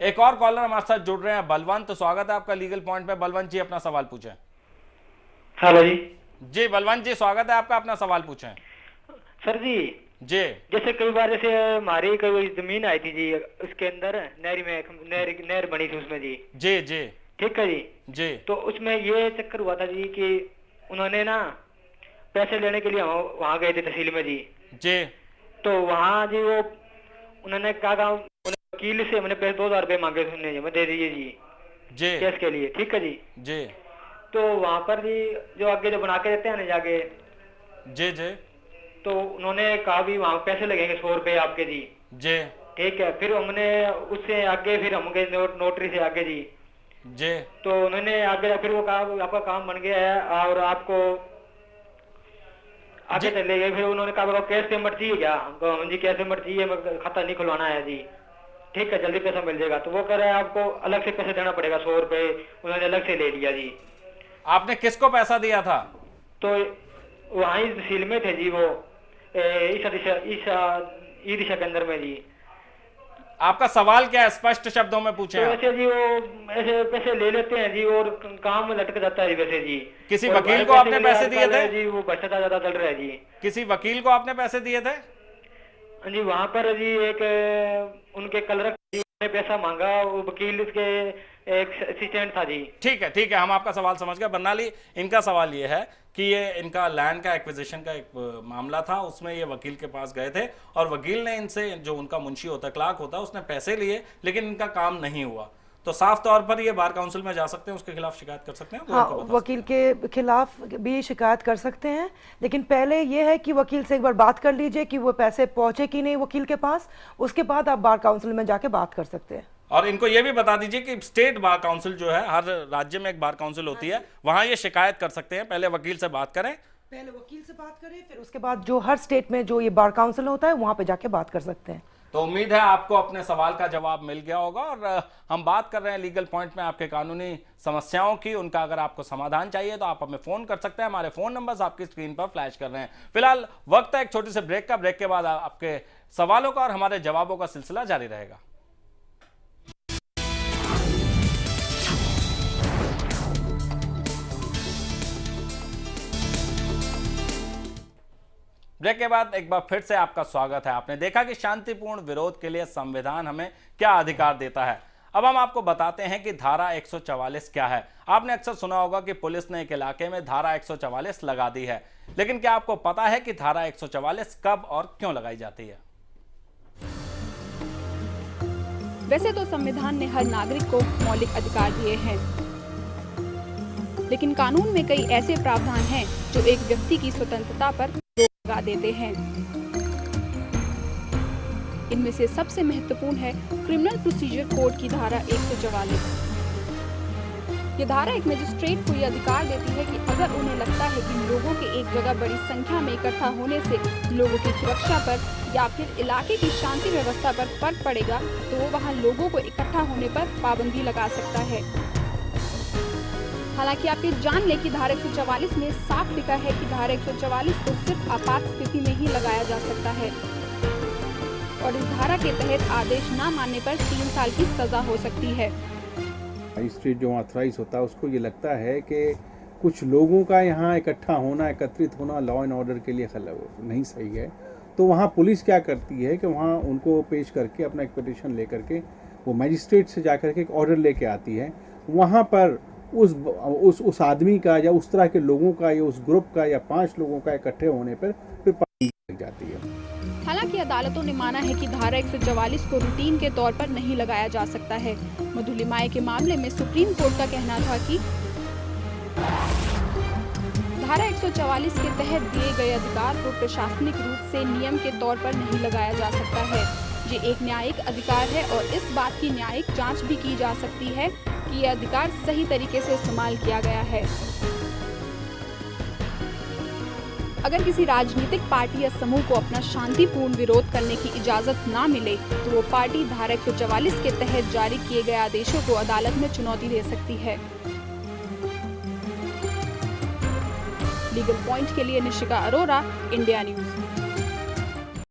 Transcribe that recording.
एक और कॉलर हमारे साथ जुड़ रहे हैं, बलवंत। तो स्वागत है आपका लीगल पॉइंट में। बलवंत जी अपना सवाल पूछें। हेलो जी। जी बलवंत जी स्वागत है आपका, अपना सवाल पूछें। सर जी, जी जैसे कई बार जैसे हमारी कोई जमीन आई थी जी, उसके अंदर नहर में नहर बनी थी उसमें जी। जी जी ठीक है जी। जी तो उसमें ये चक्कर हुआ था जी कि उन्होंने ना पैसे लेने के लिए वहाँ गए थे तहसील में जी। जी तो वहाँ जी वो उन्होंने कहा वकील से मैंने पैसे 2,000 रुपये मांगे थे, उन्होंने मैं दे दीजिए जी जी केस के लिए। ठीक है जी। जी तो वहाँ पर जी जो आगे जो बना के देते हैं ना जाके, जी जी तो उन्होंने कहा भी वहाँ पैसे लगेंगे 100 रुपये आपके जी। जी ठीक है। फिर हमने उससे आगे फिर हम गए नोटरी से आगे जी। जी तो उन्होंने आगे फिर वो कहा आपका काम बन गया है और आपको आगे जी चले गए। फिर उन्होंने कहा कैश पेमेंट चाहिए क्या, हमको जी कैश पेमेंट चाहिए, खाता नहीं खुलवाना है जी। ठीक है, जल्दी पैसा मिल जाएगा। तो वो कह रहा है आपको अलग से पैसे देना पड़ेगा 100 रुपये। उन्होंने अलग से ले लिया जी। आपने किसको पैसा दिया था? तो वहाँ तहसील में थे जी वो ईशा दिशा ई दिशा के अंदर में जी। आपका सवाल क्या है, स्पष्ट शब्दों में पूछें तो आप। वैसे जी वो ऐसे पैसे ले लेते हैं जी और काम लटक जाता है वैसे जी। किसी और वकील हमारे को आपने के लिए पैसे दिए आजकल थे? जी वो भ्रष्टाचार ज्यादा चल रहा है जी। किसी वकील को आपने पैसे दिए थे? जी वहाँ पर जी एक उनके क्लर्क जी ने पैसा मांगा, वो वकील के एक असिस्टेंट था जी। ठीक है, हम आपका सवाल समझ गए। बर्नाली, इनका सवाल ये है कि ये इनका लैंड का एक्विजिशन का एक मामला था, उसमें ये वकील के पास गए थे और वकील ने इनसे, जो उनका मुंशी होता है, क्लार्क होता है, उसने पैसे लिए लेकिन इनका काम नहीं हुआ। तो साफ तौर पर ये बार काउंसिल में जा सकते हैं, उसके खिलाफ शिकायत कर सकते हैं। तो हाँ, वकील के खिलाफ भी शिकायत कर सकते हैं, लेकिन पहले ये है कि वकील से एक बार बात कर लीजिए कि वो पैसे पहुंचे कि नहीं वकील के पास। उसके बाद आप बार काउंसिल में जाके बात कर सकते हैं। और इनको ये भी बता दीजिए कि स्टेट बार काउंसिल जो है, हर राज्य में एक बार काउंसिल होती है, वहां ये शिकायत कर सकते हैं। पहले वकील से बात करें, पहले वकील से बात करें, फिर उसके बाद जो हर स्टेट में जो ये बार काउंसिल होता है वहां पे जाके बात कर सकते हैं। तो उम्मीद है आपको अपने सवाल का जवाब मिल गया होगा। और हम बात कर रहे हैं लीगल पॉइंट में आपके कानूनी समस्याओं की। उनका अगर आपको समाधान चाहिए तो आप हमें फोन कर सकते हैं। हमारे फोन नंबर्स आपकी स्क्रीन पर फ्लैश कर रहे हैं। फिलहाल वक्त है एक छोटे से ब्रेक का। ब्रेक के बाद आपके सवालों का और हमारे जवाबों का सिलसिला जारी रहेगा। ब्रेक के बाद एक बार फिर से आपका स्वागत है। आपने देखा कि शांतिपूर्ण विरोध के लिए संविधान हमें क्या अधिकार देता है। अब हम आपको बताते हैं कि धारा 144 क्या है। आपने अक्सर सुना होगा कि पुलिस ने एक इलाके में धारा 144 लगा दी है, लेकिन क्या आपको पता है कि धारा 144 कब और क्यों लगाई जाती है? वैसे तो संविधान ने हर नागरिक को मौलिक अधिकार दिए हैं, लेकिन कानून में कई ऐसे प्रावधान हैं जो एक व्यक्ति की स्वतंत्रता पर रोक लगा देते हैं। इनमें से सबसे महत्वपूर्ण है क्रिमिनल प्रोसीजर कोड की धारा 144। ये धारा एक मजिस्ट्रेट को ये अधिकार देती है कि अगर उन्हें लगता है कि लोगों के एक जगह बड़ी संख्या में इकट्ठा होने से लोगों की सुरक्षा पर या फिर इलाके की शांति व्यवस्था पर फर्क पड़ेगा, तो वो वहाँ लोगों को इकट्ठा होने पर पाबंदी लगा सकता है। हालांकि आप ये जान लें कि धारा 144 में साफ लिखा है कि धारा 144 को सिर्फ आपात स्थिति में ही लगाया जा सकता है और इस धारा के तहत आदेश न मानने पर 3 साल की सजा हो सकती है। मजिस्ट्रेट जो ऑथराइज होता है उसको ये लगता है कि कुछ लोगों का यहाँ इकट्ठा होना, एकत्रित होना लॉ एंड ऑर्डर के लिए नहीं सही है, तो वहाँ पुलिस क्या करती है कि वहाँ उनको पेश करके अपना एक पिटीशन लेकर के वो मजिस्ट्रेट से जाकर के एक ऑर्डर लेके आती है। वहाँ पर उस आदमी का या उस तरह के लोगों का या उस ग्रुप का या 5 लोगों का इकट्ठे होने पर फिर पाबंदी लग जाती है। हालांकि अदालतों ने माना है कि धारा 144 को रूटीन के तौर पर नहीं लगाया जा सकता है। मधुलिमाय के मामले में सुप्रीम कोर्ट का कहना था कि धारा 144 के तहत दिए गए अधिकार को प्रशासनिक रूप से नियम के तौर पर नहीं लगाया जा सकता है। ये एक न्यायिक अधिकार है और इस बात की न्यायिक जांच भी की जा सकती है कि यह अधिकार सही तरीके से इस्तेमाल किया गया है। अगर किसी राजनीतिक पार्टी या समूह को अपना शांतिपूर्ण विरोध करने की इजाजत ना मिले तो वो पार्टी धारा 144 के तहत जारी किए गए आदेशों को अदालत में चुनौती दे सकती है। लीगल पॉइंट के लिए निशिका अरोरा, इंडिया न्यूज।